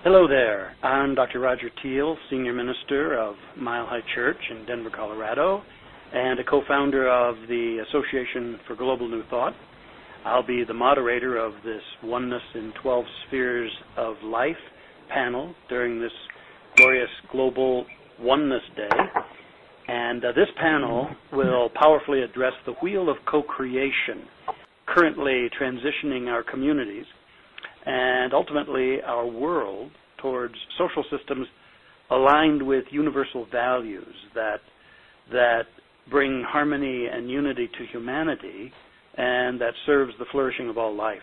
Hello there. I'm Dr. Roger Teal, Senior Minister of Mile High Church in Denver, Colorado, and a co-founder of the Association for Global New Thought. I'll be the moderator of this Oneness in 12 Spheres of Life panel during this glorious Global Oneness Day. And this panel will powerfully address the wheel of co-creation, currently transitioning our communities and ultimately our world towards social systems aligned with universal values that bring harmony and unity to humanity and that serves the flourishing of all life.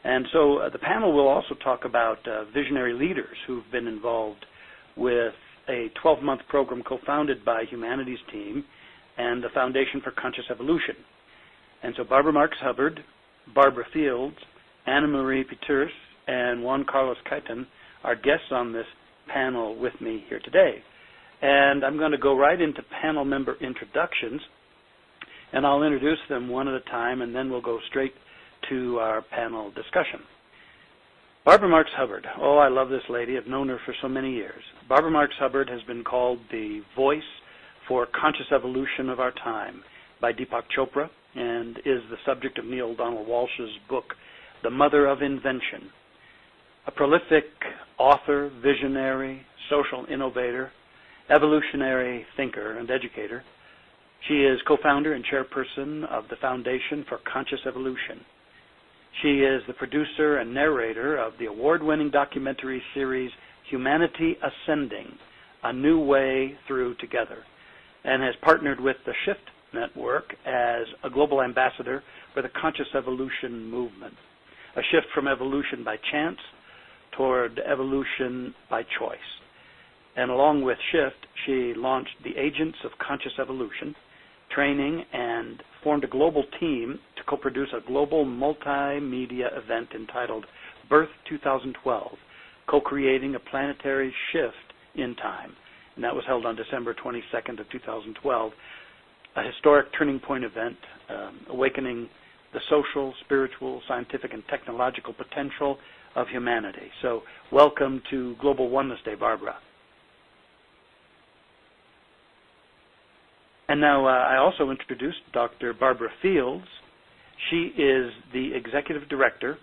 And so the panel will also talk about visionary leaders who've been involved with a 12-month program co-founded by Humanities Team and the Foundation for Conscious Evolution. And so Barbara Marks Hubbard, Barbara Fields, Anna Marie Peters, and Juan Kaiten are guests on this panel with me here today. And I'm going to go right into panel member introductions, and I'll introduce them one at a time, and then we'll go straight to our panel discussion. Barbara Marks Hubbard. Oh, I love this lady. I've known her for so many years. Barbara Marks Hubbard has been called the voice for conscious evolution of our time by Deepak Chopra and is the subject of Neil Donald Walsh's book, The Mother of Invention. A prolific author, visionary, social innovator, evolutionary thinker, and educator. She is co-founder and chairperson of the Foundation for Conscious Evolution. She is the producer and narrator of the award-winning documentary series Humanity Ascending, A New Way Through Together, and has partnered with the Shift Network as a global ambassador for the Conscious Evolution movement. A shift from evolution by chance toward evolution by choice. And along with Shift, she launched the Agents of Conscious Evolution training and formed a global team to co-produce a global multimedia event entitled Birth 2012, co-creating a planetary shift in time. And that was held on December 22nd of 2012, a historic turning point event, awakening the social, spiritual, scientific, and technological potential of humanity. So welcome to Global Oneness Day, Barbara. And now I also introduced Dr. Barbara Fields. She is the Executive Director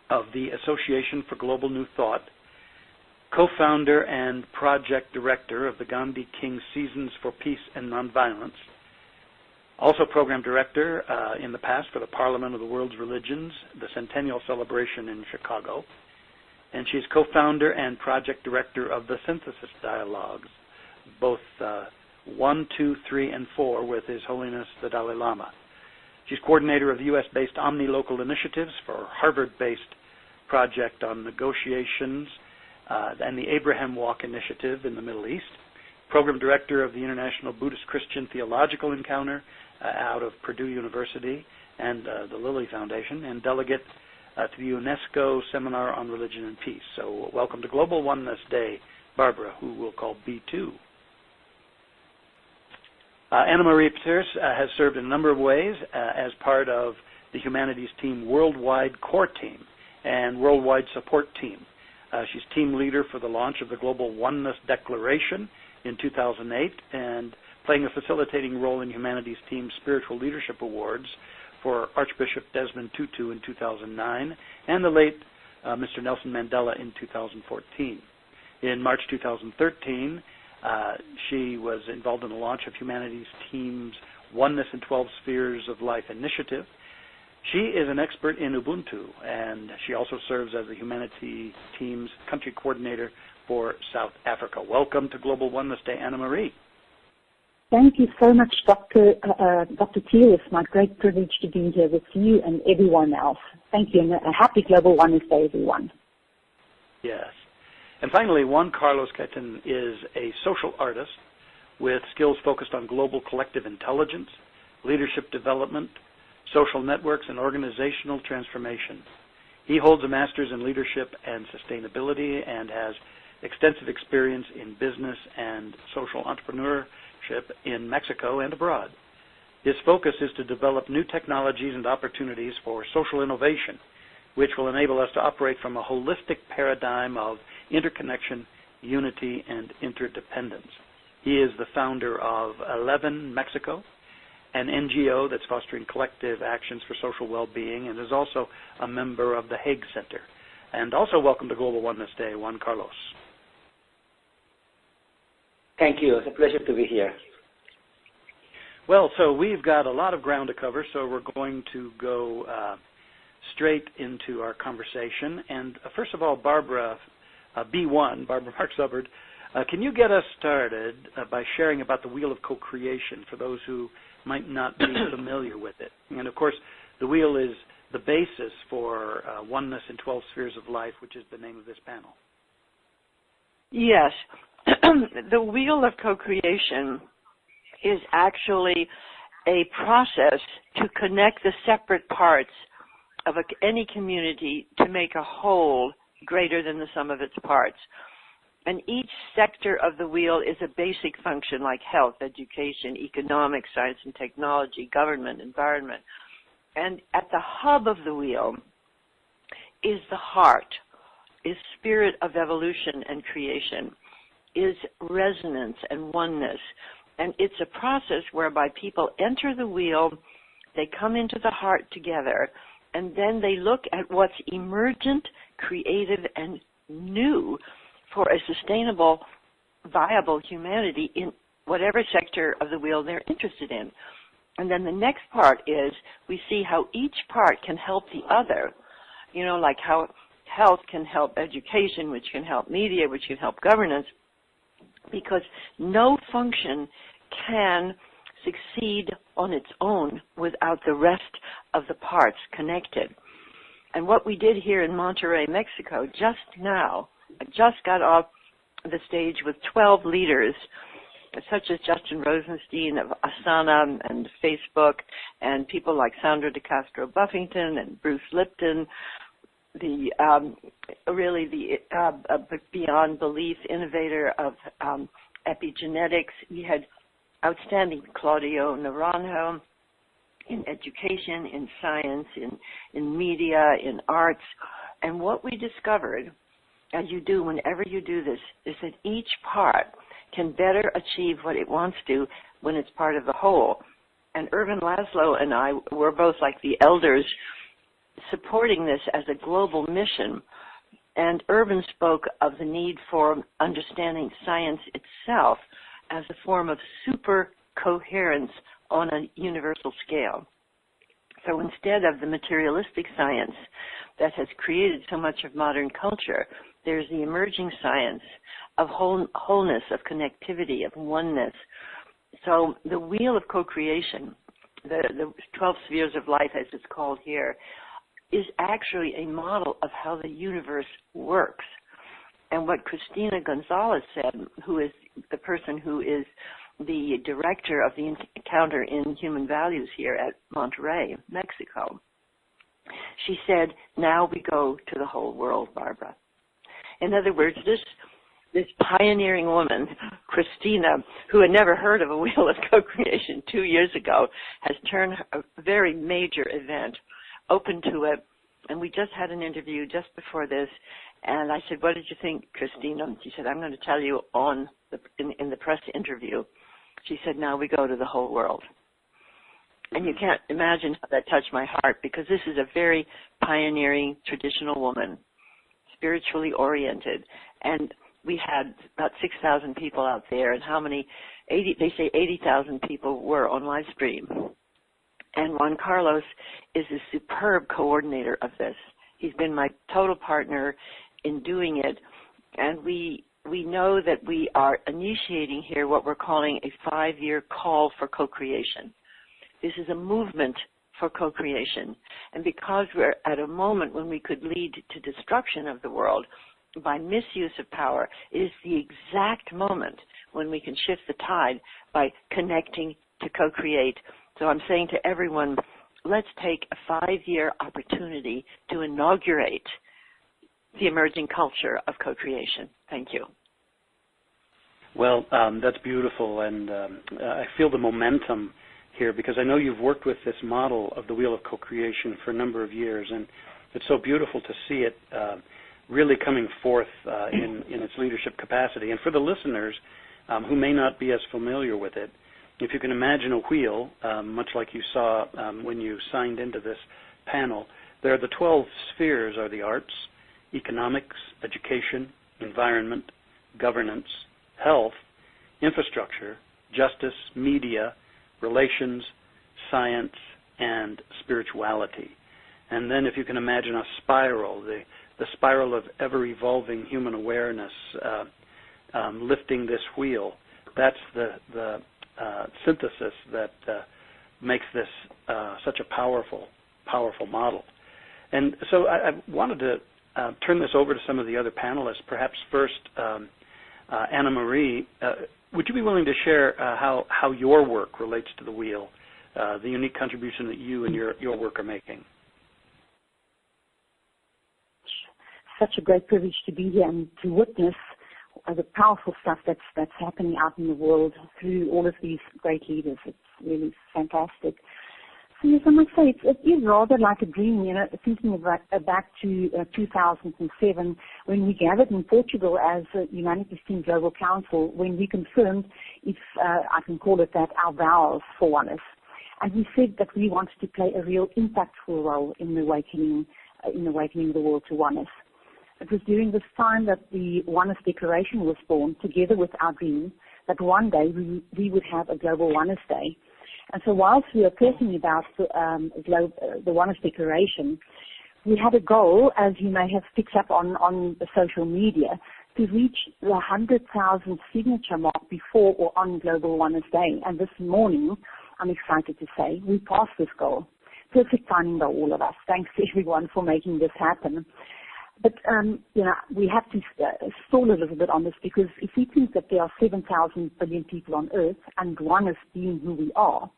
of the Association for Global New Thought, co-founder and project director of the Gandhi King Seasons for Peace and Nonviolence, also program director in the past for the Parliament of the World's Religions, the Centennial Celebration in Chicago. And she's co-founder and project director of the Synthesis Dialogues, both 1, 2, 3, and 4 with His Holiness the Dalai Lama. She's coordinator of the U.S.-based Omni-Local Initiatives for Harvard-based project on negotiations and the Abraham Walk Initiative in the Middle East, program director of the International Buddhist Christian Theological Encounter out of Purdue University and the Lilly Foundation, and delegate to the UNESCO Seminar on Religion and Peace. So welcome to Global Oneness Day, Barbara, who we'll call B2. Anna Marie Peters has served in a number of ways as part of the Humanities Team Worldwide Core Team and Worldwide Support Team. She's team leader for the launch of the Global Oneness Declaration in 2008 and playing a facilitating role in Humanities Team's Spiritual Leadership Awards for Archbishop Desmond Tutu in 2009 and the late Mr. Nelson Mandela in 2014. In March 2013, she was involved in the launch of Humanities Team's Oneness in 12 Spheres of Life initiative. She is an expert in Ubuntu, and she also serves as the Humanities Team's country coordinator for South Africa. Welcome to Global Oneness Day, Anna Marie. Thank you so much, Dr. Teal. It's my great privilege to be here with you and everyone else. Thank you, and a happy Global Oneness Day, everyone. Yes. And finally, Juan Kaiten is a social artist with skills focused on global collective intelligence, leadership development, social networks, and organizational transformation. He holds a master's in leadership and sustainability and has extensive experience in business and social entrepreneurship in Mexico and abroad. His focus is to develop new technologies and opportunities for social innovation which will enable us to operate from a holistic paradigm of interconnection, unity, and interdependence. He is the founder of 11 Mexico, an NGO that's fostering collective actions for social well-being, and is also a member of the Hague Center. And also welcome to Global Oneness Day, Juan Carlos. Thank you. It's a pleasure to be here. Well, so we've got a lot of ground to cover, so we're going to go straight into our conversation. And first of all, Barbara B1, Barbara Mark Subbard, can you get us started by sharing about the Wheel of Co-Creation for those who might not be familiar with it? And, of course, the wheel is the basis for Oneness in 12 Spheres of Life, which is the name of this panel. Yes. The Wheel of Co-Creation is actually a process to connect the separate parts of any community to make a whole greater than the sum of its parts. And each sector of the wheel is a basic function like health, education, economics, science and technology, government, environment. And at the hub of the wheel is the heart, is spirit of evolution and creation, is resonance and oneness. And it's a process whereby people enter the wheel, they come into the heart together, and then they look at what's emergent, creative, and new for a sustainable, viable humanity in whatever sector of the wheel they're interested in. And then the next part is we see how each part can help the other, you know, like how health can help education, which can help media, which can help governance, because no function can succeed on its own without the rest of the parts connected. And what we did here in Monterrey, Mexico, just now, I just got off the stage with 12 leaders, such as Justin Rosenstein of Asana and Facebook, and people like Sandra de Castro Buffington and Bruce Lipton, the beyond belief innovator of epigenetics. We had outstanding Claudio Naranjo in education, in science, in media, in arts. And what we discovered, as you do whenever you do this, is that each part can better achieve what it wants to when it's part of the whole. And Irvin Laszlo and I were both like the elders supporting this as a global mission. And Irvin spoke of the need for understanding science itself as a form of super coherence on a universal scale. So instead of the materialistic science that has created so much of modern culture, there's the emerging science of wholeness, of connectivity, of oneness. So the Wheel of Co-Creation, the 12 Spheres of Life as it's called here, is actually a model of how the universe works. And what Cristina Gonzalez said, who is the person who is the director of the Encounter in Human Values here at Monterrey, Mexico, she said, now we go to the whole world, Barbara. In other words, this pioneering woman, Cristina, who had never heard of a Wheel of Co-Creation 2 years ago, has turned a very major event open to it. And we just had an interview just before this, and I said, what did you think, Cristina? And she said, I'm going to tell you in the press interview. She said, now we go to the whole world. And you can't imagine how that touched my heart, because this is a very pioneering, traditional woman, spiritually oriented. And we had about 6,000 people out there, and they say 80,000 people were on live stream. And Juan Carlos is a superb coordinator of this. He's been my total partner in doing it. And we know that we are initiating here what we're calling a 5-year call for co-creation. This is a movement for co-creation. And because we're at a moment when we could lead to destruction of the world by misuse of power, it is the exact moment when we can shift the tide by connecting to co-create. So I'm saying to everyone, let's take a 5-year opportunity to inaugurate the emerging culture of co-creation. Thank you. Well, that's beautiful, and I feel the momentum here, because I know you've worked with this model of the Wheel of Co-Creation for a number of years, and it's so beautiful to see it really coming forth in its leadership capacity. And for the listeners who may not be as familiar with it, if you can imagine a wheel, much like you saw when you signed into this panel, there are the 12 spheres are the arts, economics, education, environment, governance, health, infrastructure, justice, media, relations, science, and spirituality. And then if you can imagine a spiral, the spiral of ever-evolving human awareness lifting this wheel, that's the synthesis that makes this such a powerful model. And so I wanted to turn this over to some of the other panelists. Perhaps first, Anna Marie, would you be willing to share how your work relates to the wheel, the unique contribution that you and your work are making? Such a great privilege to be here and to witness the powerful stuff that's happening out in the world through all of these great leaders. It's really fantastic. So yes, I must say it is rather like a dream, thinking back to 2007 when we gathered in Portugal as a Humanities Team Global Council, when we confirmed, if I can call it that, our vows for Oneness. And we said that we wanted to play a real impactful role in awakening the world to Oneness. It was during this time that the Oneness Declaration was born, together with our dream that one day we would have a Global Oneness Day. And so whilst we are talking about the Oneness Declaration, we had a goal, as you may have picked up on the social media, to reach the 100,000 signature mark before or on Global Oneness Day. And this morning, I'm excited to say, we passed this goal. Perfect timing by all of us. Thanks to everyone for making this happen. But, we have to stall a little bit on this, because if we think that there are 7,000 billion people on Earth, and Oneness being who we are,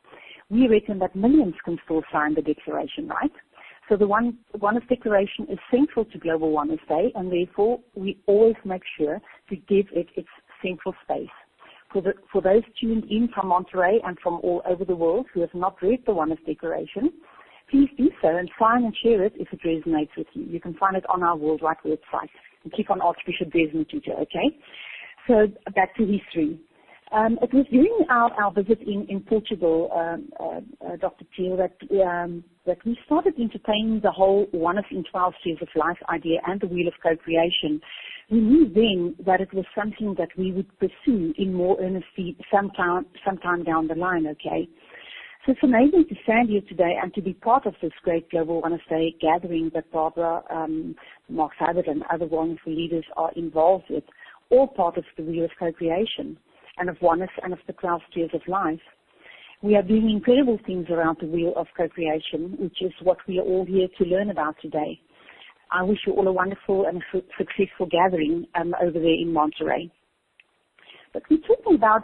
we reckon that millions can still sign the declaration, right? So the Oneness Declaration is central to Global Oneness Day, and therefore we always make sure to give it its central space. For those tuned in from Monterey and from all over the world who have not read the Oneness Declaration, please do so and sign and share it if it resonates with you. You can find it on our worldwide website. And click on Archbishop Desmond Tutu, okay? So back to history. It was during our visit in Portugal, Dr. Thiel, that we started entertaining the whole Oneness in 12 Spheres of Life idea and the Wheel of Co-Creation. We knew then that it was something that we would pursue in more earnestly sometime down the line, okay? So it's amazing to stand here today and to be part of this great Global Oneness Day gathering that Barbara, Mark Seibert, and other wonderful leaders are involved with, all part of the Wheel of Co-Creation and of Oneness and of the 12 Spheres of Life. We are doing incredible things around the Wheel of Co-Creation, which is what we are all here to learn about today. I wish you all a wonderful and successful gathering over there in Monterey. But we're talking about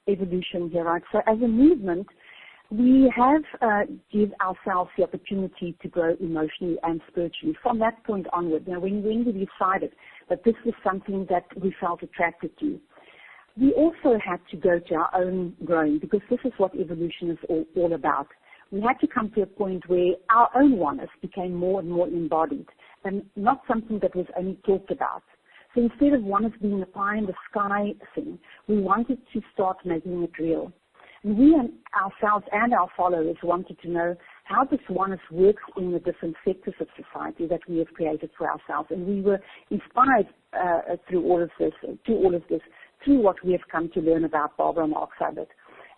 evolution here, right? So as a movement, we have give ourselves the opportunity to grow emotionally and spiritually from that point onward. Now, when we decided that this was something that we felt attracted to, we also had to go to our own growing, because this is what evolution is all about. We had to come to a point where our own oneness became more and more embodied and not something that was only talked about. So instead of oneness being a pie in the sky thing, we wanted to start making it real. And we ourselves and our followers wanted to know how this oneness works in the different sectors of society that we have created for ourselves. And we were inspired through all of this, through what we have come to learn about Barbara and Mark Seibert.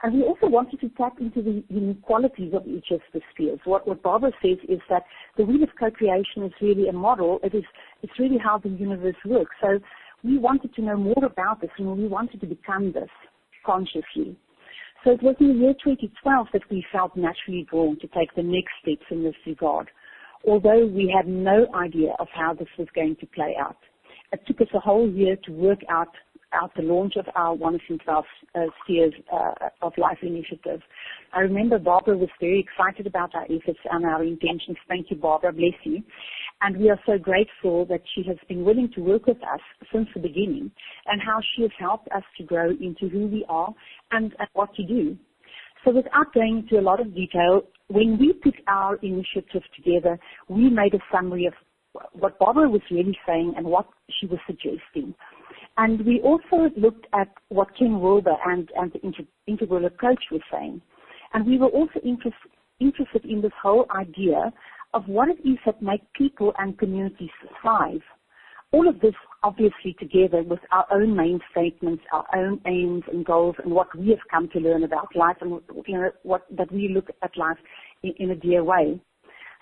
And we also wanted to tap into the unique qualities of each of the spheres. What Barbara says is that the Wheel of Co-Creation is really a model. It's really how the universe works. So we wanted to know more about this, and we wanted to become this consciously. So it was in the year 2012 that we felt naturally drawn to take the next steps in this regard, although we had no idea of how this was going to play out. It took us a whole year to work out the launch of our Oneness in 12 Spheres of Life initiative. I remember Barbara was very excited about our efforts and our intentions. Thank you, Barbara. Bless you. And we are so grateful that she has been willing to work with us since the beginning, and how she has helped us to grow into who we are and what to do. So without going into a lot of detail, when we put our initiative together, we made a summary of what Barbara was really saying and what she was suggesting. And we also looked at what Ken Wilber and the integral approach was saying. And we were also interested in this whole idea of what it is that make people and communities thrive. All of this obviously together with our own main statements, our own aims and goals, and what we have come to learn about life, and that we look at life in a dear way.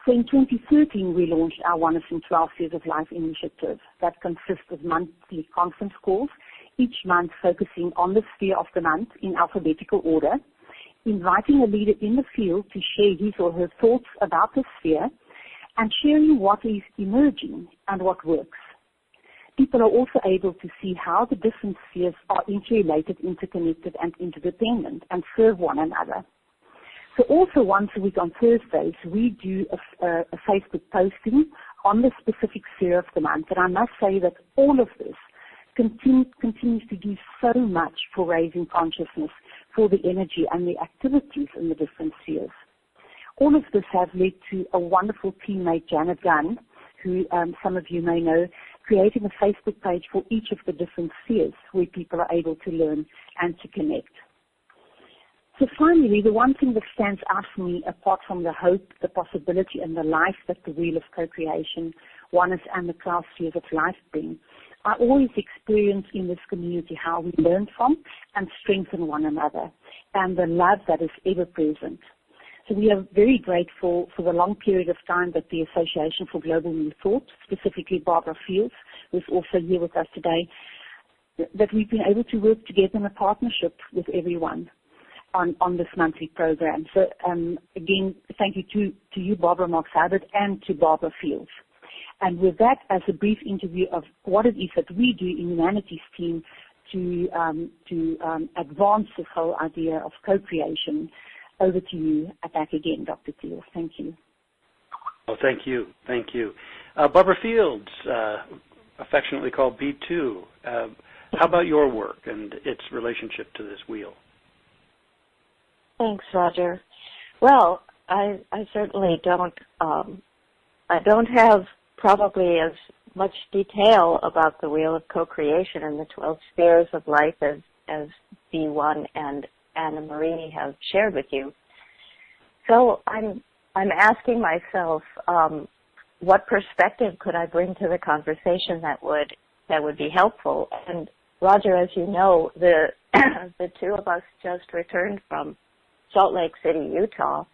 So in 2013, we launched our Oneness in 12 Years of Life initiative that consists of monthly conference calls, each month focusing on the sphere of the month in alphabetical order, inviting a leader in the field to share his or her thoughts about the sphere, and sharing what is emerging and what works. People are also able to see how the different spheres are interrelated, interconnected, and interdependent, and serve one another. So also once a week on Thursdays, we do a Facebook posting on the specific sphere of the month. And I must say that all of this continues to do so much for raising consciousness for the energy and the activities in the different spheres. All of this has led to a wonderful teammate, Janet Gunn, who some of you may know, creating a Facebook page for each of the different spheres where people are able to learn and to connect. So finally, the one thing that stands out for me, apart from the hope, the possibility, and the life that the wheel of co-creation, Oneness, and the 12 spheres of life bring, I always experience in this community how we learn from and strengthen one another, and the love that is ever present. So we are very grateful for the long period of time that the Association for Global New Thought, specifically Barbara Fields, who is also here with us today, that we've been able to work together in a partnership with everyone on this monthly program. So again, thank you to you, Barbara Marks-Hubbard, and to Barbara Fields. And with that, as a brief interview of what it is that we do in Humanities team to advance this whole idea of co-creation, over to you back again, Dr. Thiel. Thank you. Oh, thank you. Thank you. Barbara Fields, affectionately called B2. How about your work and its relationship to this wheel? Thanks, Roger. Well, I certainly don't. I don't have probably as much detail about the wheel of co-creation and the 12 spheres of life as B1 and Anna Marie have shared with you. So I'm asking myself, what perspective could I bring to the conversation that would be helpful? And Roger, as you know, the two of us just returned from Salt Lake City, Utah,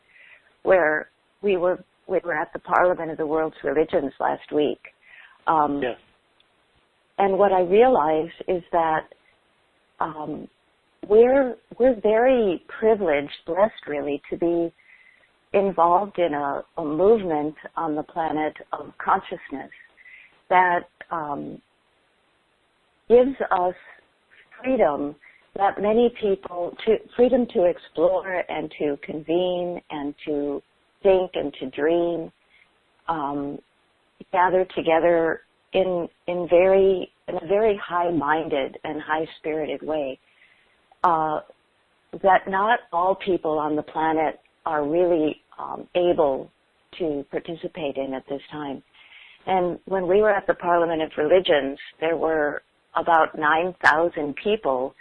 where we were at the Parliament of the World's Religions last week. Yes. And what I realized is that we're very privileged, blessed really, to be involved in a movement on the planet of consciousness that gives us freedom that many people, freedom to explore and to convene and to think and to dream, gather together in a very high-minded and high-spirited way. That not all people on the planet are really able to participate in at this time. And when we were at the Parliament of Religions, there were about 9,000 people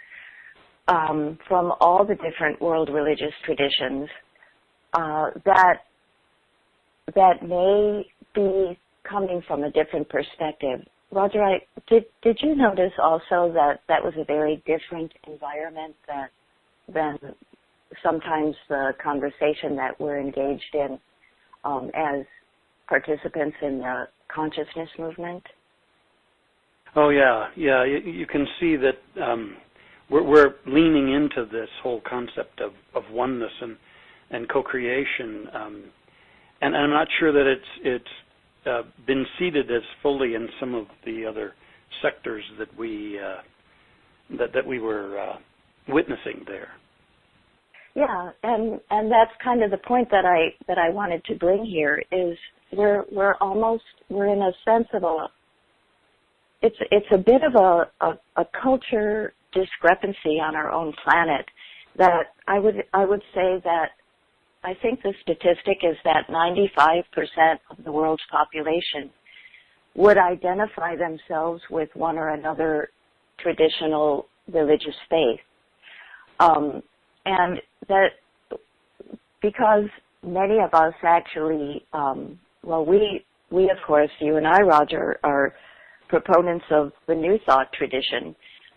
from all the different world religious traditions that may be coming from a different perspective. Roger, did you notice also that was a very different environment than sometimes the conversation that we're engaged in as participants in the consciousness movement? Oh, yeah. You can see that we're leaning into this whole concept of oneness and co-creation, and I'm not sure that it's been seeded as fully in some of the other sectors that we were witnessing there. Yeah, and that's kind of the point that I wanted to bring here is we're in a sense of it's a bit of a culture discrepancy on our own planet that I would say that I think the statistic is that 95% of the world's population would identify themselves with one or another traditional religious faith. And that because many of us actually, we of course, you and I, Roger, are proponents of the New Thought tradition,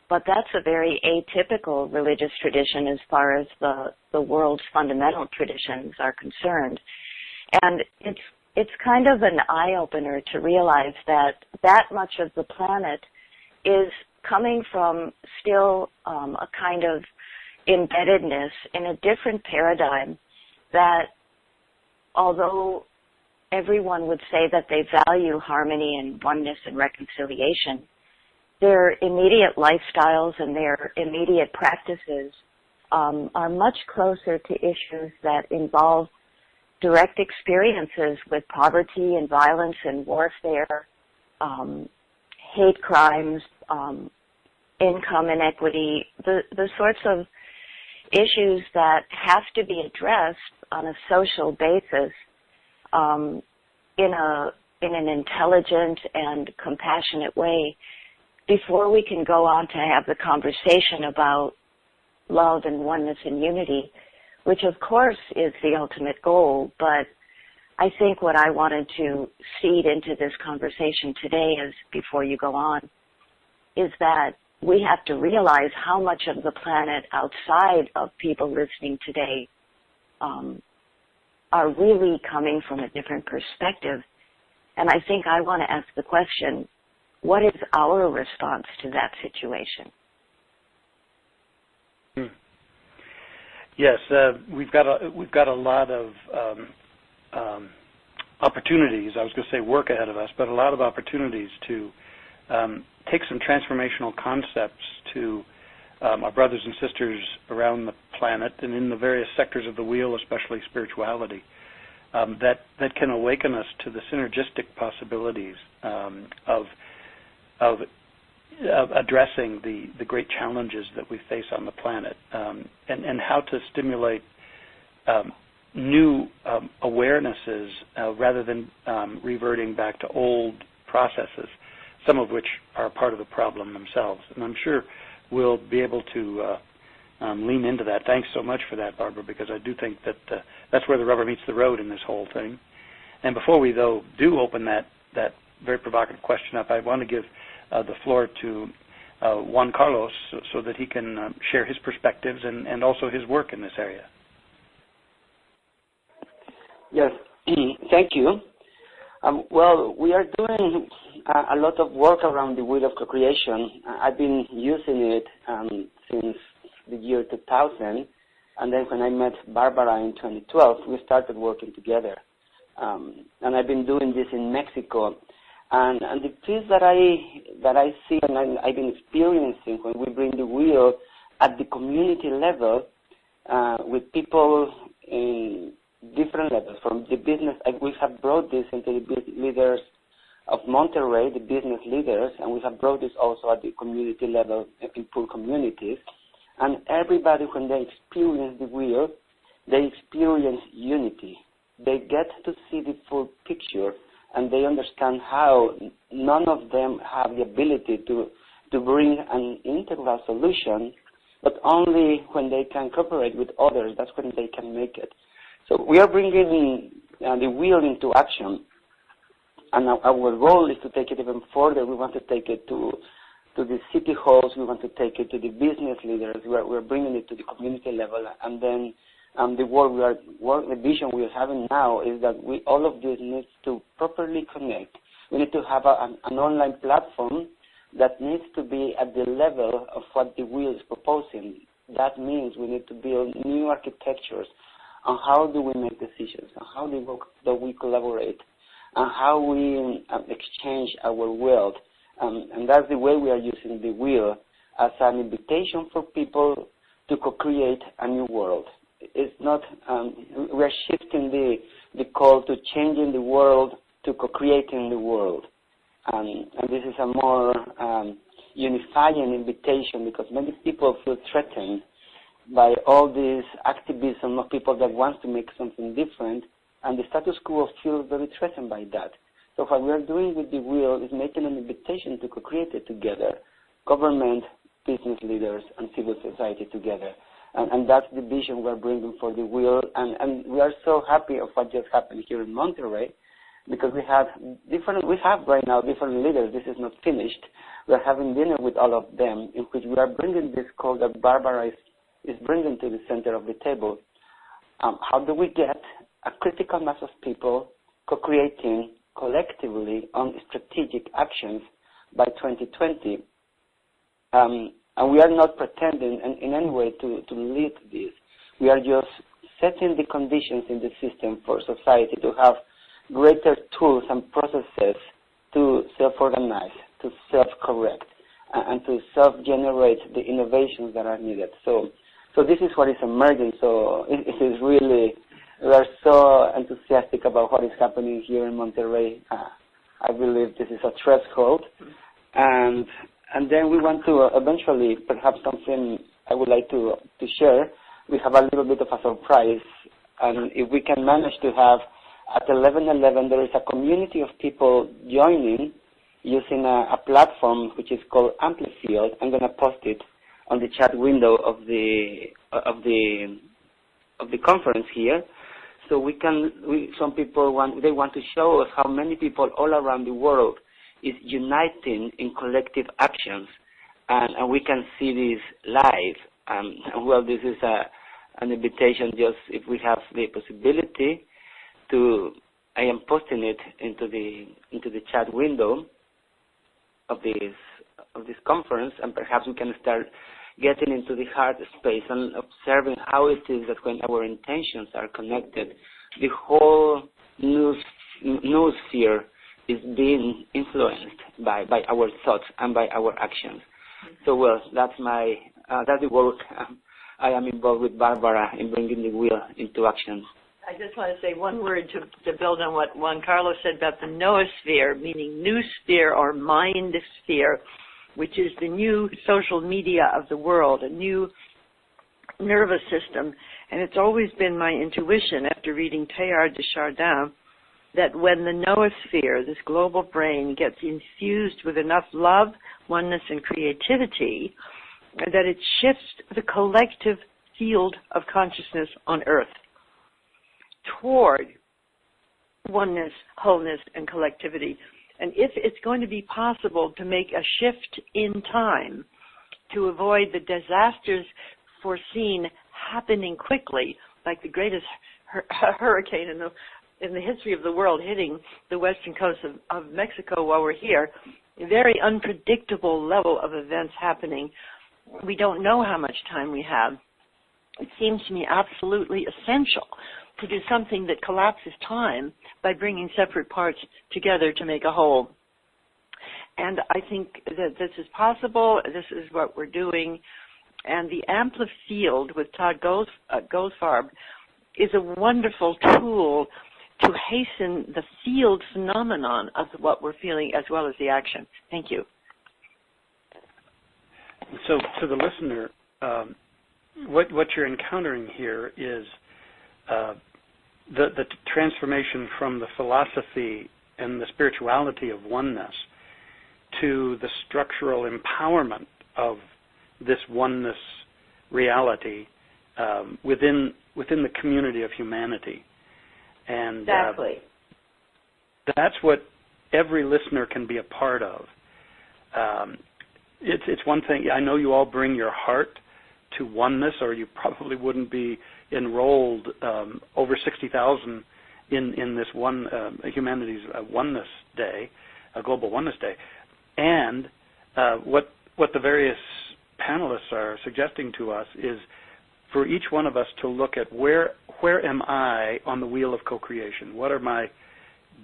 but that's a very atypical religious tradition as far as the world's fundamental traditions are concerned. And it's kind of an eye-opener to realize that much of the planet is coming from still a kind of embeddedness in a different paradigm that, although everyone would say that they value harmony and oneness and reconciliation, their immediate lifestyles and their immediate practices are much closer to issues that involve direct experiences with poverty and violence and warfare, hate crimes, income inequity, the sorts of issues that have to be addressed on a social basis in an intelligent and compassionate way before we can go on to have the conversation about love and oneness and unity, which of course is the ultimate goal. But I think what I wanted to seed into this conversation today is, before you go on, is that we have to realize how much of the planet outside of people listening today are really coming from a different perspective. And I think I want to ask the question, what is our response to that situation? Yes, we've got a lot of opportunities. I was going to say work ahead of us, but a lot of opportunities to take some transformational concepts to our brothers and sisters around the planet and in the various sectors of the wheel, especially spirituality, that can awaken us to the synergistic possibilities of addressing the great challenges that we face on the planet, and how to stimulate new awarenesses rather than reverting back to old processes, some of which are part of the problem themselves. And I'm sure we'll be able to lean into that. Thanks so much for that, Barbara, because I do think that that's where the rubber meets the road in this whole thing. And before we, though, do open that very provocative question up, I want to give the floor to Juan Carlos so that he can share his perspectives and also his work in this area. Yes, thank you. Well, we are doing a lot of work around the wheel of co-creation. I've been using it since the year 2000, and then when I met Barbara in 2012, we started working together. And I've been doing this in Mexico. And the piece that I see and I've been experiencing when we bring the wheel at the community level with people in different levels, from the business, we have brought this into the business leaders of Monterrey, the business leaders, and we have brought this also at the community level in poor communities. And everybody, when they experience the wheel, they experience unity. They get to see the full picture, and they understand how none of them have the ability to bring an integral solution, but only when they can cooperate with others, that's when they can make it. So we are bringing the wheel into action, and our goal is to take it even further. We want to take it to the city halls. We want to take it to the business leaders. We're bringing it to the community level, and then the vision we are having now is that all of this needs to properly connect. We need to have an online platform that needs to be at the level of what the wheel is proposing. That means we need to build new architectures on how do we make decisions, on how do we collaborate, and how we exchange our world. And that's the way we are using the wheel, as an invitation for people to co-create a new world. It's not, we are shifting the call to changing the world to co-creating the world. And this is a more unifying invitation, because many people feel threatened by all this activism of people that want to make something different, and the status quo feels very threatened by that. So what we are doing with the wheel is making an invitation to co-create it together, government, business leaders, and civil society together. And that's the vision we're bringing for the wheel. And we are so happy of what just happened here in Monterrey, because we have right now different leaders. This is not finished. We're having dinner with all of them, in which we are bringing this call that Barbara is bringing to the center of the table. How do we get a critical mass of people co-creating collectively on strategic actions by 2020? And we are not pretending in any way to lead this. We are just setting the conditions in the system for society to have greater tools and processes to self-organize, to self-correct, and to self-generate the innovations that are needed. So this is what is emerging. So it is really, we are so enthusiastic about what is happening here in Monterrey. I believe this is a threshold. And then we want to eventually, perhaps something I would like to share, we have a little bit of a surprise. And if we can manage to have, at 11:11, there is a community of people joining using a platform which is called Amplifield. I'm going to post it on the chat window of the conference here. So some people want to show us how many people all around the world is uniting in collective actions, and we can see this live. Well, this is an invitation. Just if we have the possibility to, I am posting it into the chat window of this conference, and perhaps we can start getting into the heart space and observing how it is that when our intentions are connected, the whole news sphere is being influenced by our thoughts and by our actions. So, well, that's the work I am involved with Barbara in bringing the wheel into action. I just want to say one word to build on what Juan Carlos said about the noosphere, meaning new sphere or mind sphere, which is the new social media of the world, a new nervous system. And it's always been my intuition after reading Teilhard de Chardin that when the noosphere, this global brain, gets infused with enough love, oneness, and creativity, that it shifts the collective field of consciousness on Earth toward oneness, wholeness, and collectivity. And if it's going to be possible to make a shift in time to avoid the disasters foreseen happening quickly, like the greatest hurricane in the history of the world hitting the western coast of Mexico while we're here, a very unpredictable level of events happening. We don't know how much time we have. It seems to me absolutely essential to do something that collapses time by bringing separate parts together to make a whole. And I think that this is possible. This is what we're doing. And the Amplifield with Todd Goldfarb is a wonderful tool to hasten the field phenomenon of what we're feeling as well as the action. Thank you. So to the listener, what you're encountering here is the transformation from the philosophy and the spirituality of oneness to the structural empowerment of this oneness reality within the community of humanity. And exactly. That's what every listener can be a part of. It's one thing, I know you all bring your heart to oneness, or you probably wouldn't be enrolled over 60,000 in this one humanity's Oneness Day, a Global Oneness Day. And what the various panelists are suggesting to us is for each one of us to look at where am I on the wheel of co-creation? What are my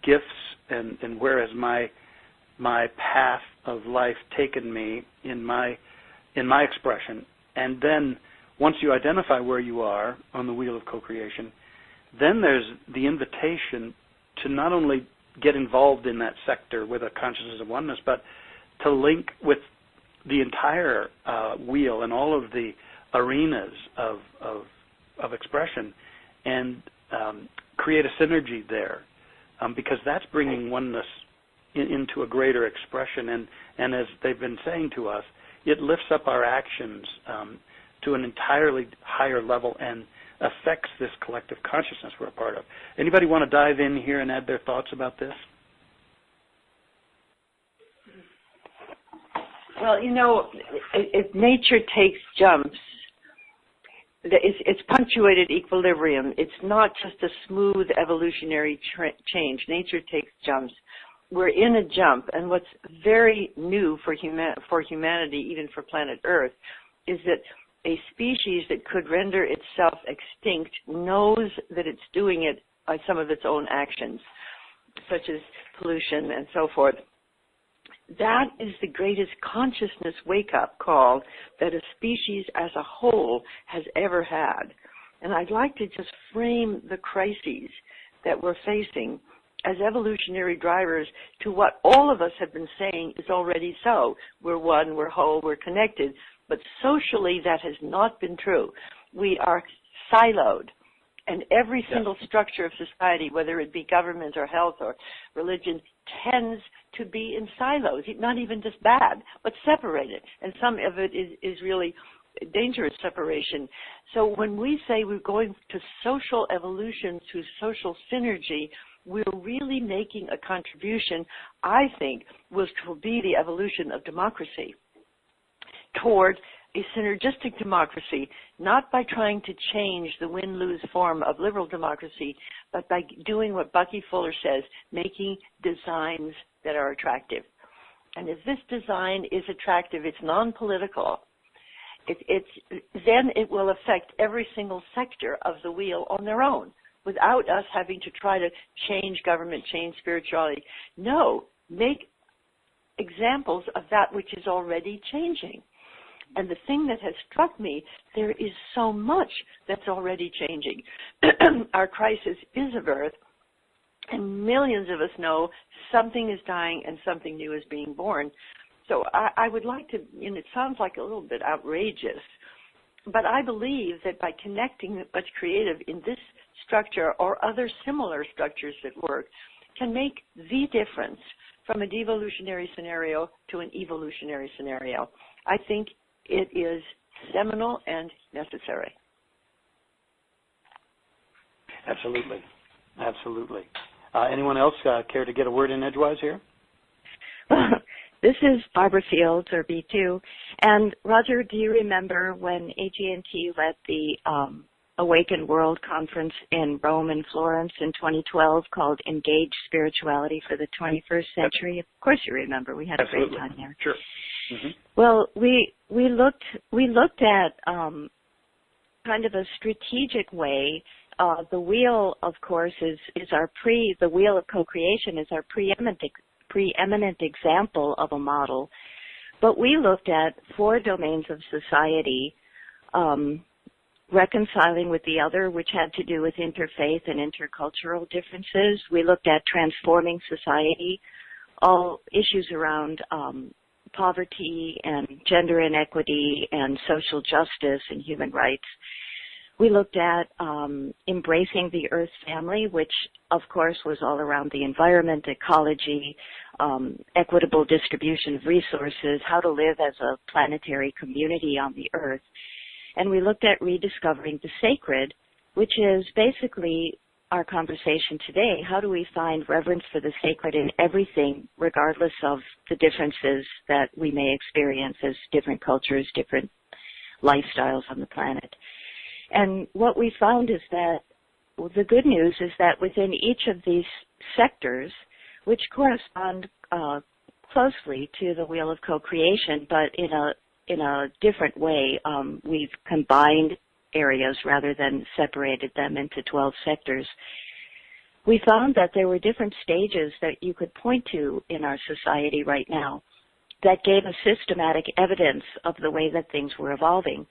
gifts, and where has my path of life taken me in my expression? And then once you identify where you are on the wheel of co-creation, then there's the invitation to not only get involved in that sector with a consciousness of oneness, but to link with the entire wheel and all of the arenas of expression and create a synergy there, because that's bringing oneness into a greater expression. And as they've been saying to us, it lifts up our actions to an entirely higher level and affects this collective consciousness we're a part of. Anybody want to dive in here and add their thoughts about this? Well, if nature takes jumps, it's punctuated equilibrium. It's not just a smooth evolutionary change. Nature takes jumps. We're in a jump, and what's very new for humanity, even for planet Earth, is that a species that could render itself extinct knows that it's doing it by some of its own actions, such as pollution and so forth. That is the greatest consciousness wake-up call that a species as a whole has ever had. And I'd like to just frame the crises that we're facing as evolutionary drivers to what all of us have been saying is already so. We're one, we're whole, we're connected. But socially, that has not been true. We are siloed. And every single structure of society, whether it be government or health or religion, tends to be in silos, not even just bad, but separated. And some of it is really dangerous separation. So when we say we're going to social evolution through social synergy, we're really making a contribution, I think, which will be the evolution of democracy toward a synergistic democracy, not by trying to change the win-lose form of liberal democracy, but by doing what Bucky Fuller says, making designs that are attractive. And if this design is attractive, it's non-political, then it will affect every single sector of the wheel on their own, without us having to try to change government, change spirituality. No, make examples of that which is already changing. And the thing that has struck me, there is so much that's already changing. Our crisis is a birth, and millions of us know something is dying and something new is being born. So I would like to, and it sounds like a little bit outrageous, but I believe that by connecting what's creative in this structure or other similar structures that work can make the difference from a devolutionary scenario to an evolutionary scenario. I think it is seminal and necessary. Absolutely. Absolutely. Anyone else care to get a word in edgewise here? This is Barbara Fields, or B2. And Roger, do you remember when AG&T led the Awakened World Conference in Rome and Florence in 2012 called Engage Spirituality for the 21st Century? Of course you remember. We had a great time there. Sure. Mm-hmm. Well, we looked at kind of a strategic way. The wheel, of course, is the wheel of co-creation is our preeminent example of a model. But we looked at 4 domains of society, reconciling with the other, which had to do with interfaith and intercultural differences. We looked at transforming society, all issues around poverty and gender inequity and social justice and human rights. We looked at embracing the Earth family, which of course was all around the environment, ecology, equitable distribution of resources, how to live as a planetary community on the Earth. And we looked at rediscovering the sacred, which is basically our conversation today. How do we find reverence for the sacred in everything, regardless of the differences that we may experience as different cultures, different lifestyles on the planet? And what we found is that the good news is that within each of these sectors, which correspond closely to the wheel of co-creation, but in a different way, we've combined areas rather than separated them into 12 sectors. We found that there were different stages that you could point to in our society right now that gave us systematic evidence of the way that things were evolving.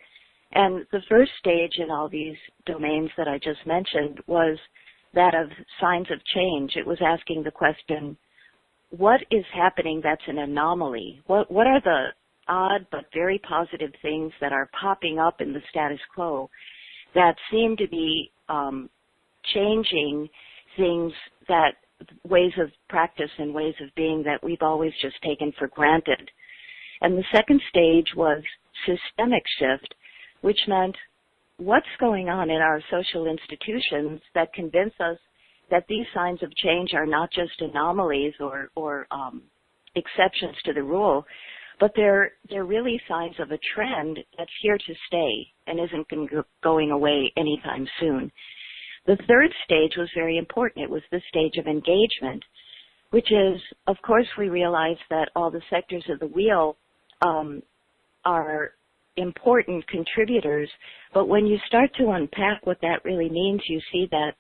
And the first stage in all these domains that I just mentioned was that of signs of change. It was asking the question, what is happening that's an anomaly? What are the odd but very positive things that are popping up in the status quo that seem to be changing things, that ways of practice and ways of being that we've always just taken for granted. And the second stage was systemic shift, which meant what's going on in our social institutions that convince us that these signs of change are not just anomalies or exceptions to the rule, but they're really signs of a trend that's here to stay and isn't going away anytime soon. The third stage was very important. It was the stage of engagement, which is, of course, we realize that all the sectors of the wheel are important contributors, but when you start to unpack what that really means, you see that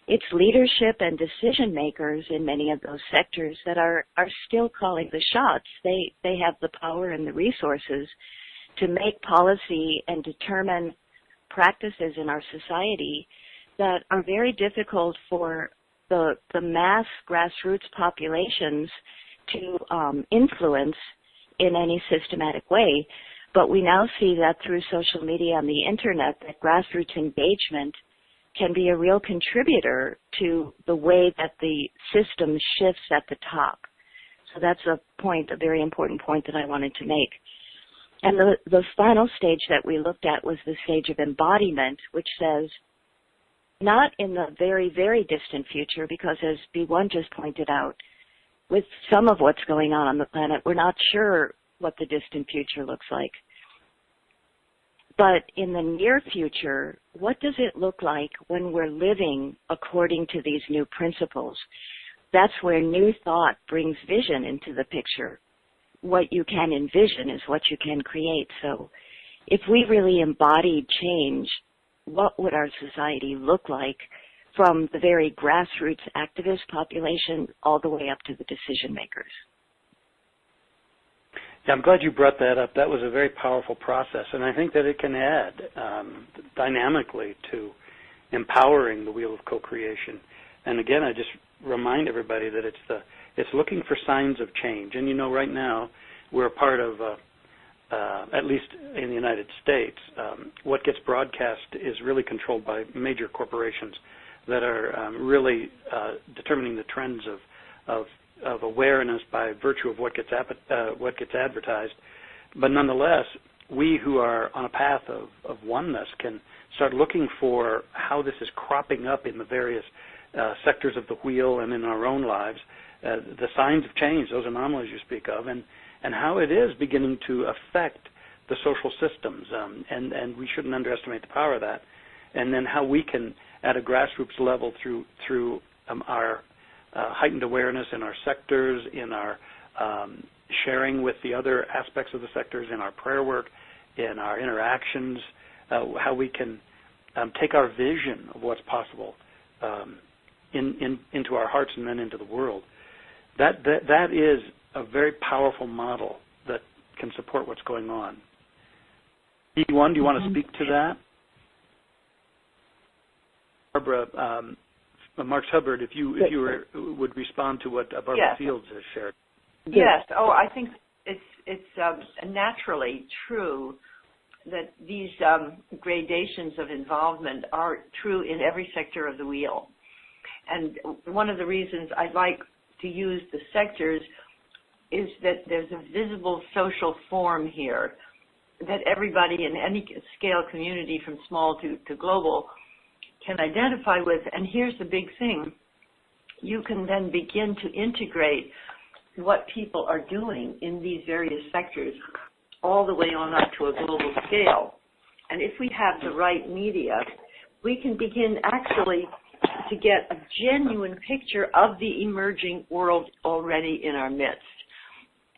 it's leadership and decision makers in many of those sectors that are still calling the shots. They have the power and the resources to make policy and determine practices in our society that are very difficult for the mass grassroots populations to influence in any systematic way. But we now see that through social media and the internet, that grassroots engagement can be a real contributor to the way that the system shifts at the top. So that's a very important point that I wanted to make. And the final stage that we looked at was the stage of embodiment, which says, not in the very, very distant future, because as B1 just pointed out, with some of what's going on the planet, we're not sure what the distant future looks like. But in the near future, what does it look like when we're living according to these new principles? That's where new thought brings vision into the picture. What you can envision is what you can create. So if we really embodied change, what would our society look like from the very grassroots activist population all the way up to the decision makers? Yeah, I'm glad you brought that up. That was a very powerful process, and I think that it can add dynamically to empowering the wheel of co-creation. And again, I just remind everybody that it's looking for signs of change. And right now we're a part of, at least in the United States, what gets broadcast is really controlled by major corporations that are really determining the trends of awareness by virtue of what gets advertised. But nonetheless, we who are on a path of oneness can start looking for how this is cropping up in the various sectors of the wheel and in our own lives, the signs of change, those anomalies you speak of, and how it is beginning to affect the social systems, and we shouldn't underestimate the power of that. And then how we can, at a grassroots level, through our heightened awareness in our sectors, in our sharing with the other aspects of the sectors, in our prayer work, in our interactions, how we can take our vision of what's possible into our hearts and then into the world. That is a very powerful model that can support what's going on. G1, do you want to speak to that? Barbara, Marks Hubbard, if you would respond to what Barbara Yes. Fields has shared. Yes. Oh, I think it's naturally true that these gradations of involvement are true in every sector of the wheel. And one of the reasons I like to use the sectors is that there's a visible social form here that everybody in any scale community from small to global can identify with. And here's the big thing. You can then begin to integrate what people are doing in these various sectors all the way on up to a global scale. And if we have the right media, we can begin actually to get a genuine picture of the emerging world already in our midst.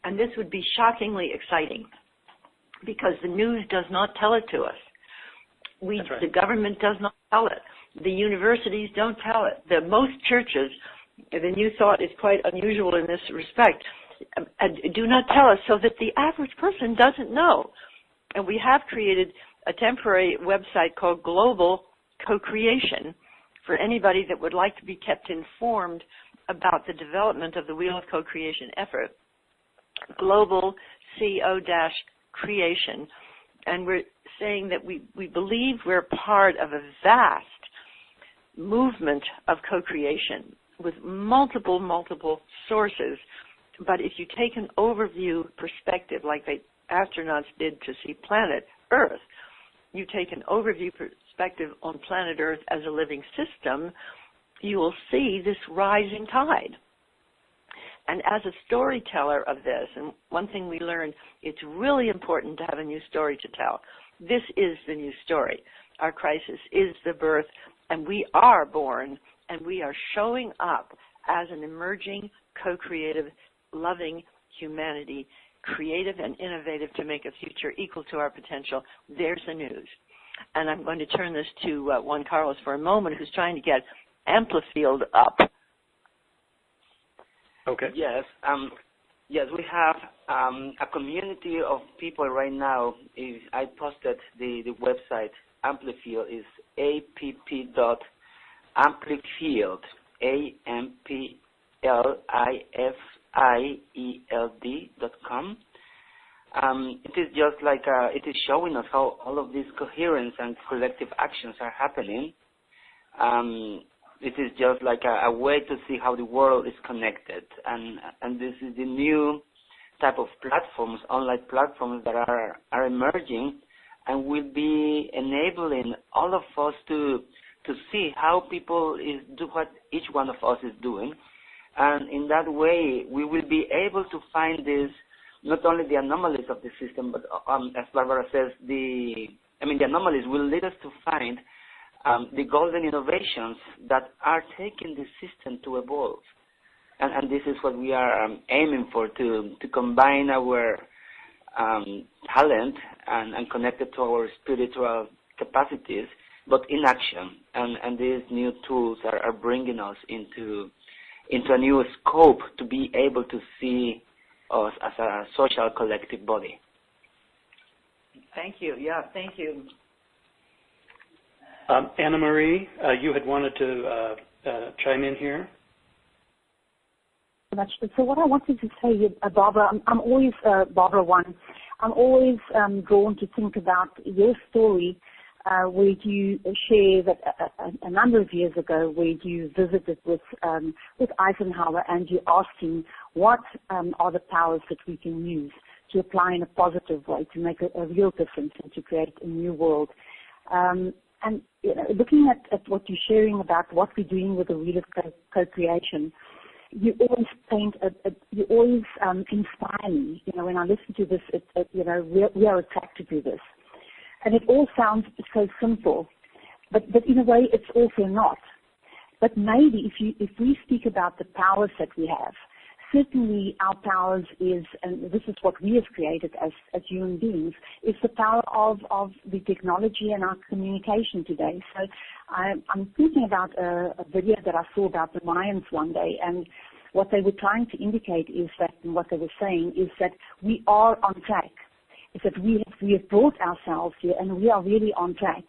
And this would be shockingly exciting because the news does not tell it to us. That's right. The government does not tell it. The universities don't tell it. Most churches, the New Thought is quite unusual in this respect, do not tell us, so that the average person doesn't know. And we have created a temporary website called Global Co-Creation for anybody that would like to be kept informed about the development of the Wheel of Co-Creation effort. Global co-creation. And we're saying that we believe we're part of a vast movement of co-creation with multiple sources. But if you take an overview perspective, like the astronauts did to see planet Earth, you take an overview perspective on planet Earth as a living system, you will see this rising tide. And as a storyteller of this, and one thing we learned, it's really important to have a new story to tell. This is the new story. Our crisis is the birth, and we are born, and we are showing up as an emerging, co-creative, loving humanity, creative and innovative to make a future equal to our potential. There's the news. And I'm going to turn this to Juan Carlos for a moment, who's trying to get Amplified up. Okay. Yes. Yes, we have a community of people right now. I posted the website. Amplified is app.amplified, amplifield.com. It is just like it is showing us how all of these coherence and collective actions are happening. It is just like a way to see how the world is connected, and this is the new type of platforms, online platforms that are emerging, and will be enabling all of us to see how people do what each one of us is doing, and in that way we will be able to find this, not only the anomalies of the system, but as Barbara says, the anomalies will lead us to find the golden innovations that are taking the system to evolve. And this is what we are aiming for, to combine our talent and connect it to our spiritual capacities, but in action. And these new tools are bringing us into a new scope to be able to see us as a social collective body. Thank you. Yeah, thank you. Anna Marie, you had wanted to chime in here. So what I wanted to say, Barbara, I'm always, Barbara One, I'm always drawn to think about your story where you share that a number of years ago where you visited with Eisenhower and you asked him what are the powers that we can use to apply in a positive way to make a real difference and to create a new world. And looking at what you're sharing about what we're doing with the wheel of co-creation, you always you always inspire me. When I listen to this, we are attracted to this. And it all sounds so simple, but in a way it's also not. But maybe if we speak about the powers that we have, certainly our powers is, and this is what we have created as human beings, is the power of the technology and our communication today. So I'm thinking about a video that I saw about the Mayans one day, and what they were trying to indicate is that, and what they were saying is that we are on track. Is that we have brought ourselves here and we are really on track.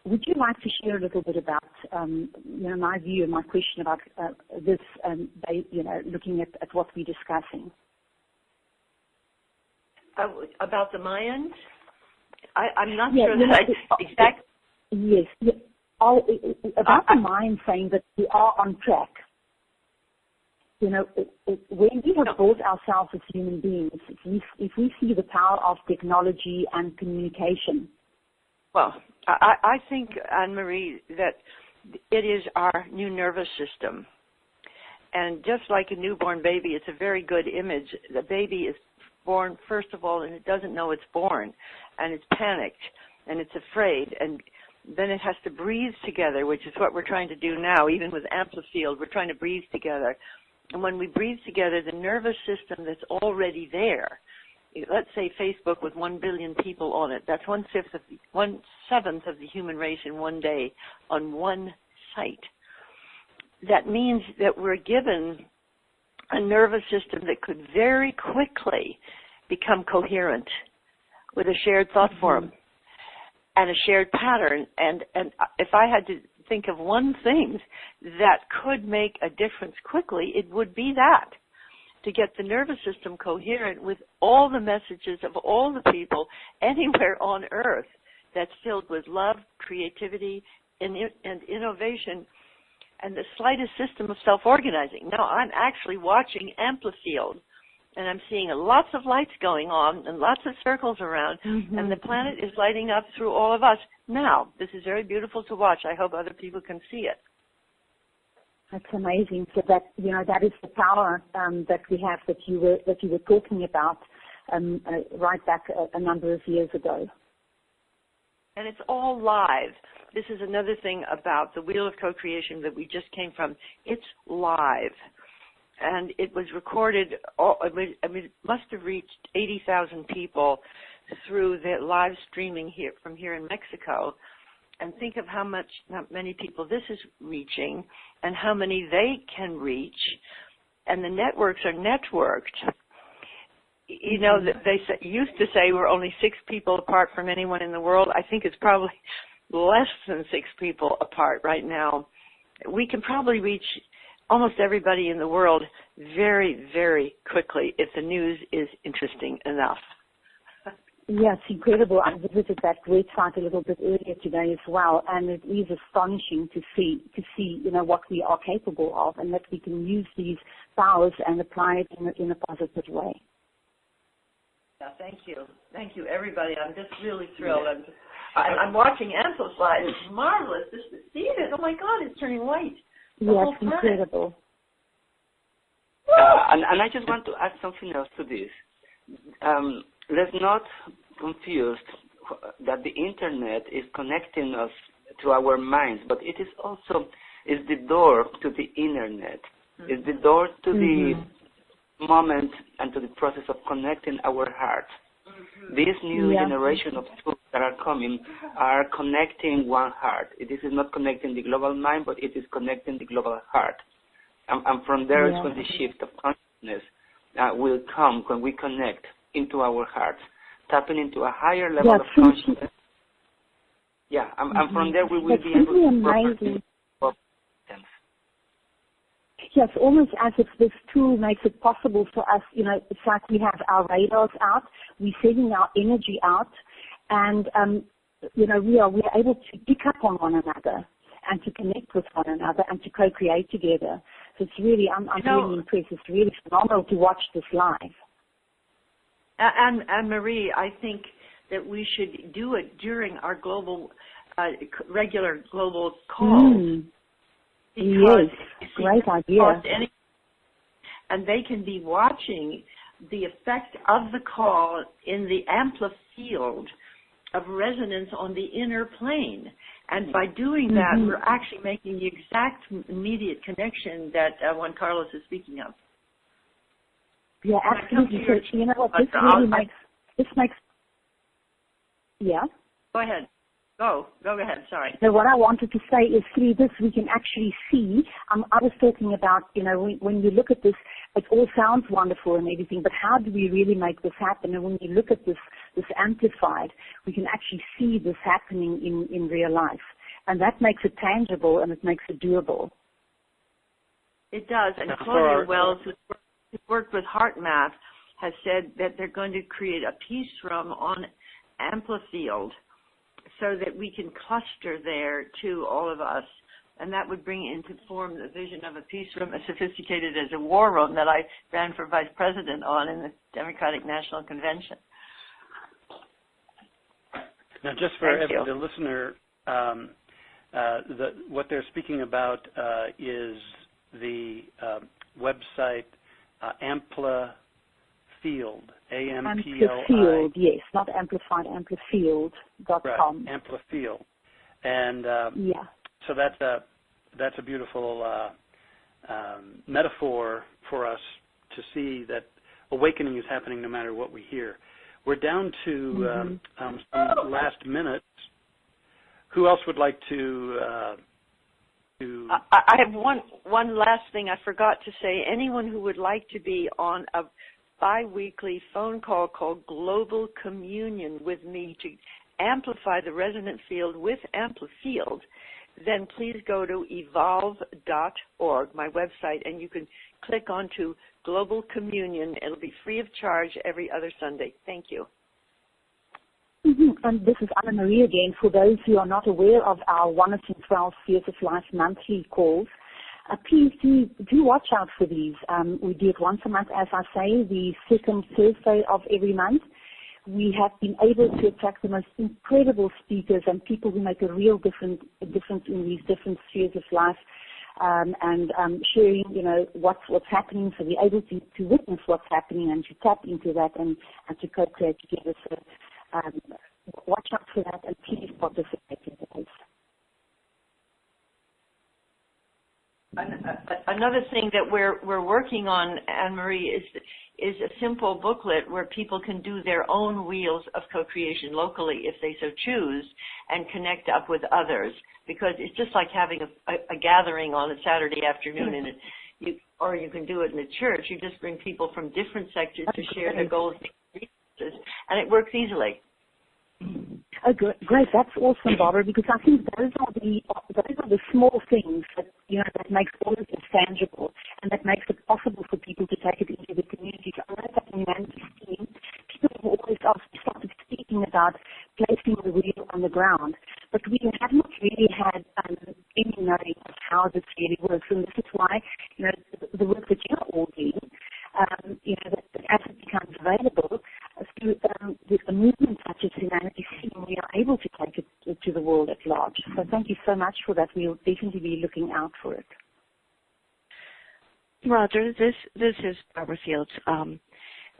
Would you like to share a little bit about, my view and my question about this, looking at what we're discussing? About the Mayans? I'm not sure that exactly. Yes. About the Mayans saying that we are on track. When we have brought ourselves as human beings, if we see the power of technology and communication. Well, I think, Anne-Marie, that it is our new nervous system. And just like a newborn baby, it's a very good image. The baby is born, first of all, and it doesn't know it's born. And it's panicked, and it's afraid. And then it has to breathe together, which is what we're trying to do now. Even with Amplified, we're trying to breathe together. And when we breathe together, the nervous system that's already there, let's say Facebook with 1 billion people on it, that's 1/7 of the human race in one day on one site. That means that we're given a nervous system that could very quickly become coherent with a shared thought form and a shared pattern. And if I had to think of one thing that could make a difference quickly, it would be that. to get the nervous system coherent with all the messages of all the people anywhere on Earth that's filled with love, creativity, and innovation, and the slightest system of self-organizing. Now, I'm actually watching Amplifield, and I'm seeing lots of lights going on and lots of circles around, and the planet is lighting up through all of us. Now, this is very beautiful to watch. I hope other people can see it. That's amazing. So that, you know, that is the power that we have that you were talking about right back a number of years ago. And it's all live. This is another thing about the Wheel of Co-Creation that we just came from. It's live. And it was recorded, it must have reached 80,000 people through the live streaming here from here in Mexico. And think of how many people this is reaching and how many they can reach. And the networks are networked. You know, they used to say we're only 6 people apart from anyone in the world. I think it's probably less than 6 people apart right now. We can probably reach almost everybody in the world very, very quickly if the news is interesting enough. Yeah, it's incredible. I visited that website a little bit earlier today as well, and it is astonishing to see, you know, what we are capable of, and that we can use these powers and apply it in a positive way. Yeah, thank you, everybody. I'm just really thrilled. I'm watching Amplified. It's marvelous. See it? Oh my God, it's turning white. Yes, incredible. And I just want to add something else to this. Let's not confuse that the internet is connecting us to our minds, but it is also the door to the internet. It's the door to the moment and to the process of connecting our hearts. This new generation of tools that are coming are connecting one heart. This is not connecting the global mind, but it is connecting the global heart. And from there is when the shift of consciousness will come when we connect into our hearts, tapping into a higher level of consciousness. Yeah, and from there we will be able to properly. Yes, almost as if this tool makes it possible for us, you know, it's like we have our radars out, we're sending our energy out, and, you know, we are able to pick up on one another and to connect with one another and to co-create together. So it's really, I'm really impressed. It's really phenomenal to watch this live. And Marie, I think that we should do it during our global, regular global calls. Yes, great idea. And they can be watching the effect of the call in the amplifield of resonance on the inner plane. And by doing that, we're actually making the exact immediate connection that Juan Carlos is speaking of. Yeah, absolutely. So, you know what, this really makes, yeah? Go ahead. Go ahead, sorry. So what I wanted to say is through this we can actually see, I was talking about, you know, when you look at this, it all sounds wonderful and everything, but how do we really make this happen? And when you look at this amplified, we can actually see this happening in real life. And that makes it tangible and it makes it doable. It does. And Claudia Wells, who's worked with HeartMath, has said that they're going to create a peace room on Amplifield, so that we can cluster there to all of us. And that would bring into form the vision of a peace room as sophisticated as a war room that I ran for vice president on in the Democratic National Convention. Now, just for the listener, what they're speaking about is the website Amplifield, Amplifield, yes, not amplified, amplifield.com. Right, Amplifield. And so that's a beautiful metaphor for us to see that awakening is happening no matter what we hear. We're down to some last minutes. Who else would like to I have one last thing I forgot to say. Anyone who would like to be on a bi-weekly phone call called Global Communion with me to amplify the resonant field with Amplifield, then please go to evolve.org, my website, and you can click onto Global Communion. It'll be free of charge every other Sunday. Thank you. And this is Anna Marie again. For those who are not aware of our Oneness in 12 Spheres of Life monthly calls, please do watch out for these. We do it once a month, as I say, the second Thursday of every month. We have been able to attract the most incredible speakers and people who make a real difference in these different spheres of life, and sharing, what's happening, so we're able to witness what's happening and to tap into that and to co-create together. So watch out for that and please participate in those. Another thing that we're working on, Anne-Marie, is a simple booklet where people can do their own wheels of co-creation locally if they so choose and connect up with others, because it's just like having a gathering on a Saturday afternoon, or you can do it in a church. You just bring people from different sectors to share their goals and it works easily. Oh, great! That's awesome, Barbara. Because I think those are the small things that that makes all of this tangible, and that makes it possible for people to take it into the community. I know that in Humanity's team, people have always started speaking about placing the wheel on the ground, but we have not really had any knowing of how this really works, and this is why the work that you're all doing. That as it becomes available through a movement such as Humanity's Team, we are able to take it to the world at large. So thank you so much for that. We'll definitely be looking out for it. Roger, this is Barbara Fields.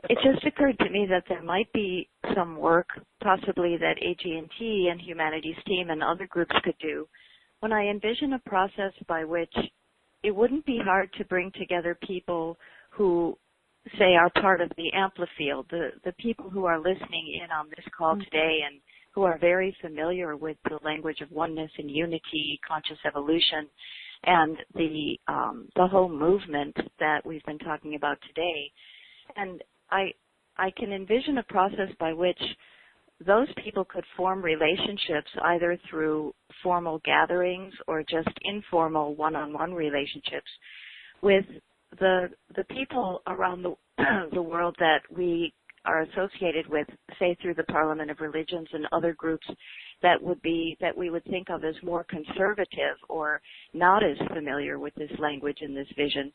It just occurred to me that there might be some work possibly that AG&T and Humanity's Team and other groups could do. When I envision a process by which it wouldn't be hard to bring together people who, say, are part of the Amplifield, the people who are listening in on this call today and who are very familiar with the language of oneness and unity, conscious evolution, and the whole movement that we've been talking about today. And I can envision a process by which those people could form relationships either through formal gatherings or just informal one-on-one relationships with the people around the world that we are associated with, say through the Parliament of Religions and other groups that we would think of as more conservative or not as familiar with this language and this vision,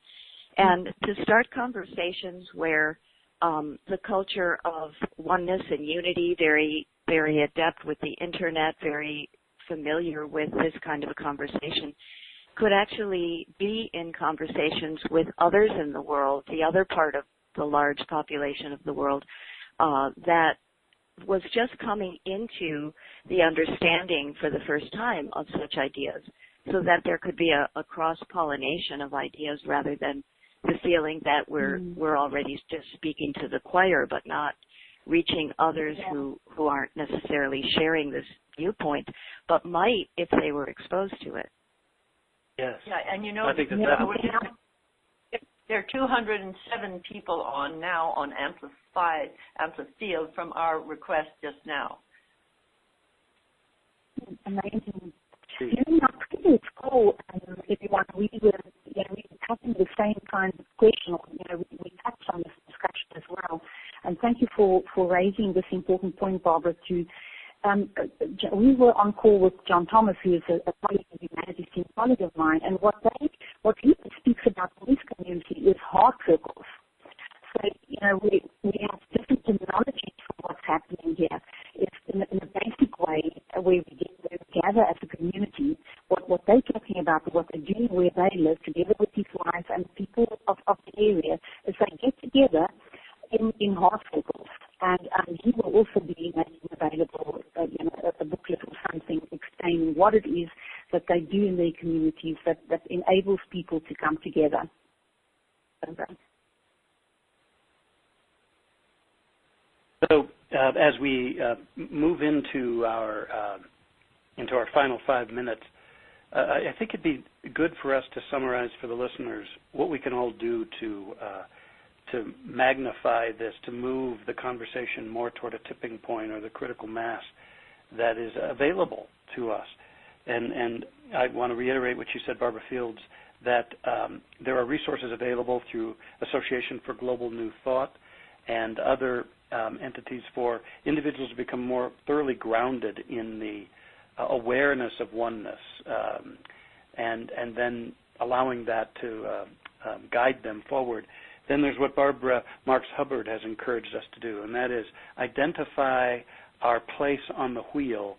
and to start conversations where the culture of oneness and unity, very, very adept with the internet, very familiar with this kind of a conversation, could actually be in conversations with others in the world, the other part of the large population of the world, that was just coming into the understanding for the first time of such ideas, so that there could be a cross-pollination of ideas rather than the feeling that we're already just speaking to the choir but not reaching others who aren't necessarily sharing this viewpoint but might if they were exposed to it. Yes. Yeah, and I think there are 207 people on now on Amplifield from our request just now. Amazing. During our previous call, everyone, we were having the same kind of question. We touched on this discussion as well. And thank you for raising this important point, Barbara. We were on call with John Thomas, who is a colleague of Humanity's Team, colleague of mine, and what he speaks about in this community is heart circles. So, we have different terminology for what's happening here. It's in a basic way where we gather as a community, what they're talking about, what they're doing where they live, together with his wife and people of the area, is they get together in heart circles. And he will also be making available a booklet or something explaining what it is that they do in their communities that enables people to come together. Okay. So as we move into our final 5 minutes, I think it'd be good for us to summarize for the listeners what we can all do to magnify this, to move the conversation more toward a tipping point or the critical mass that is available to us. And I want to reiterate what you said, Barbara Fields, that there are resources available through Association for Global New Thought and other entities for individuals to become more thoroughly grounded in the awareness of oneness, and then allowing that to guide them forward. Then there's what Barbara Marx Hubbard has encouraged us to do, and that is identify our place on the wheel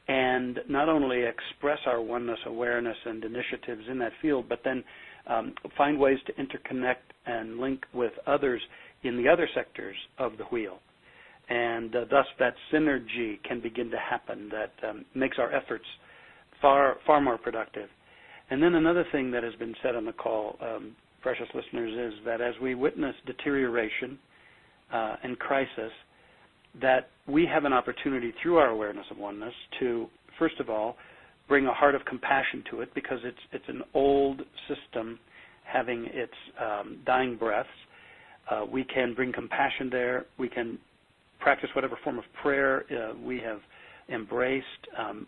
and not only express our oneness awareness and initiatives in that field, but then find ways to interconnect and link with others in the other sectors of the wheel. And thus that synergy can begin to happen that makes our efforts far more productive. And then another thing that has been said on the call, precious listeners, is that as we witness deterioration and crisis, that we have an opportunity through our awareness of oneness to, first of all, bring a heart of compassion to it, because it's an old system having its dying breaths. We can bring compassion there. We can practice whatever form of prayer we have embraced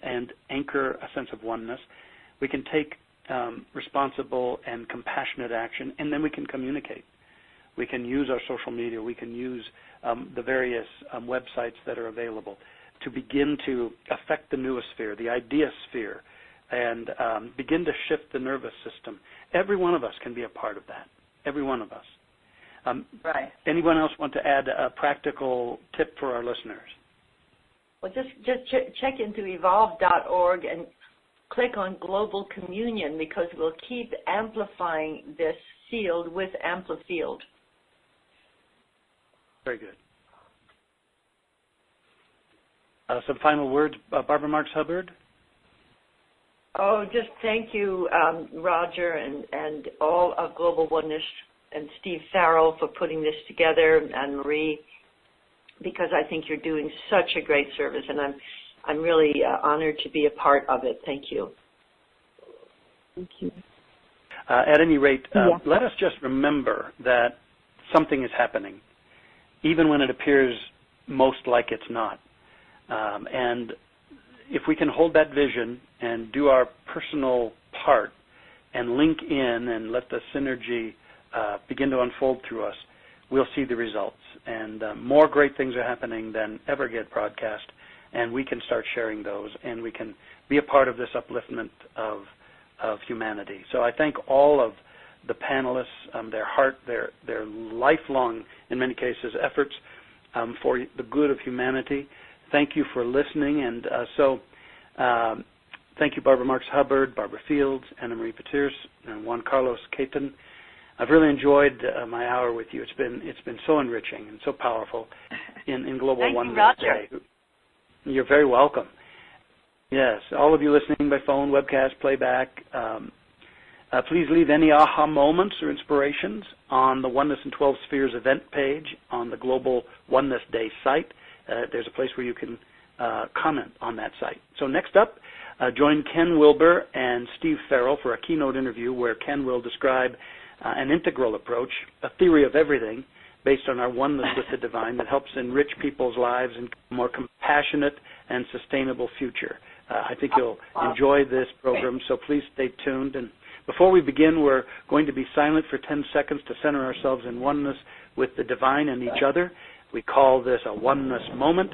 and anchor a sense of oneness. We can take responsible and compassionate action, and then we can communicate. We can use our social media. We can use the various websites that are available to begin to affect the noosphere, the idea sphere, and begin to shift the nervous system. Every one of us can be a part of that. Every one of us. Right. Anyone else want to add a practical tip for our listeners? Well, just check into evolve.org and click on Global Communion, because we'll keep amplifying this field with Amplifield. Very good. Some final words, Barbara Marx Hubbard? Oh, just thank you, Roger, and all of Global Oneness, and Steve Farrell for putting this together, and Marie, because I think you're doing such a great service, and I'm really honored to be a part of it. Thank you. Thank you. At any rate, let us just remember that something is happening, even when it appears most like it's not. And if we can hold that vision and do our personal part and link in and let the synergy begin to unfold through us, we'll see the results. And more great things are happening than ever get broadcast, and we can start sharing those, and we can be a part of this upliftment of humanity. So I thank all of the panelists, their heart, their lifelong, in many cases, efforts for the good of humanity. Thank you for listening, and thank you, Barbara Marx Hubbard, Barbara Fields, Anna Marie Patirs, and Juan Carlos Kaiten. I've really enjoyed my hour with you. It's been so enriching and so powerful in Global Oneness Day. You're very welcome. Yes, all of you listening by phone, webcast, playback, please leave any aha moments or inspirations on the Oneness in 12 Spheres event page on the Global Oneness Day site. There's a place where you can comment on that site. So next up, join Ken Wilber and Steve Farrell for a keynote interview where Ken will describe an integral approach, a theory of everything, based on our oneness with the divine that helps enrich people's lives and a more compassionate and sustainable future. I think you'll enjoy this program, so please stay tuned. And before we begin, we're going to be silent for 10 seconds to center ourselves in oneness with the divine and each other. We call this a oneness moment.